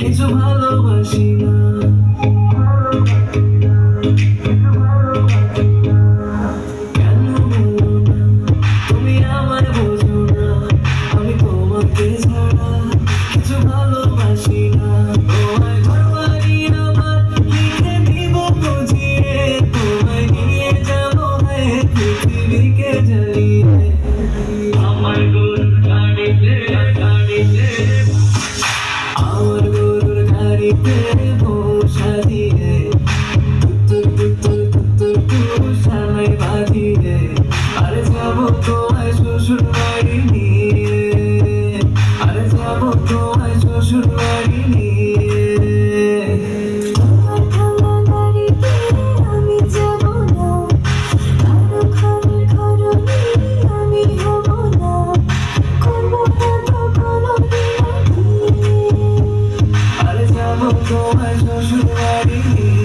কিছু ভালোবাসি না। কেন বলো না তুমি আমার বোঝো না, আমি তোমাকে ছাড়া কিছু ভালোবাসি না। তোমায় ঘরবাড়ি আমার লিখে দিব বুঝিয়ে, তোমায় নিয়ে যাবো হয়ে পৃথিবীকে জ্বালিয়ে। আমার গরুর গাড়িতে আমার গরুর গাড়িতে বসা দিয়ে তুত্তুর তুত্তুর তুত্তুর তুষানায় বাঁধিয়ে আরে যাবো তোমায় শ্বশুর বাড়ি নিয়ে, আরে যাবো তোমায় শ্বশুর বাড়ি নিয়ে। তোমার ভাঙা গাড়িতে আমি যাব না, কারো ঘরের ঘরণী আমি হব না, করব না তো কোনোদিনও বিয়ে। আরে যাবো তোমায় শ্বশুর বাড়ি নিয়ে।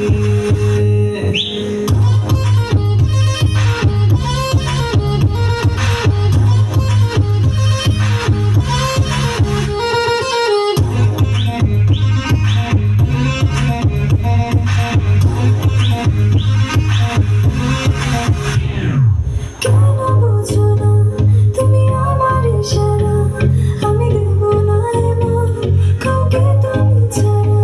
কেন বুঝো না তুমি আমার ইশারা, আমি দেব না এমন কাউকে তুমি ছাড়া।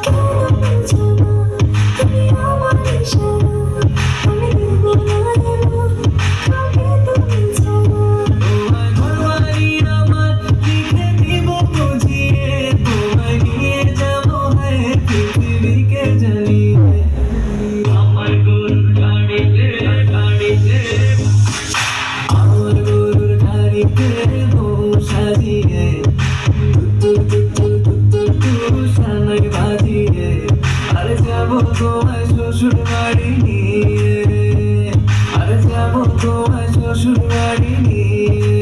কেন বুঝো না তুমি আমার ইশারা, আমি দেব না এমন কাউকে তুমি ছাড়া। তোমায় ঘরবাড়ি আমার লিখে দিব বুঝিয়ে, তোমায় নিয়ে যাবো হয়ে পৃথিবীকে জ্বালিয়ে। আমার গরুর গাড়িতে আমার গরুর গাড়িতে বসা দিয়ে তুত্তুর তুত্তুর তুত্তুর তুষানায় বাঁধিয়ে আরে যাবো তোমায় শ্বশুর বাড়ি নিয়ে, আরে যাবো তোমায় শ্বশুর বাড়ি নিয়ে।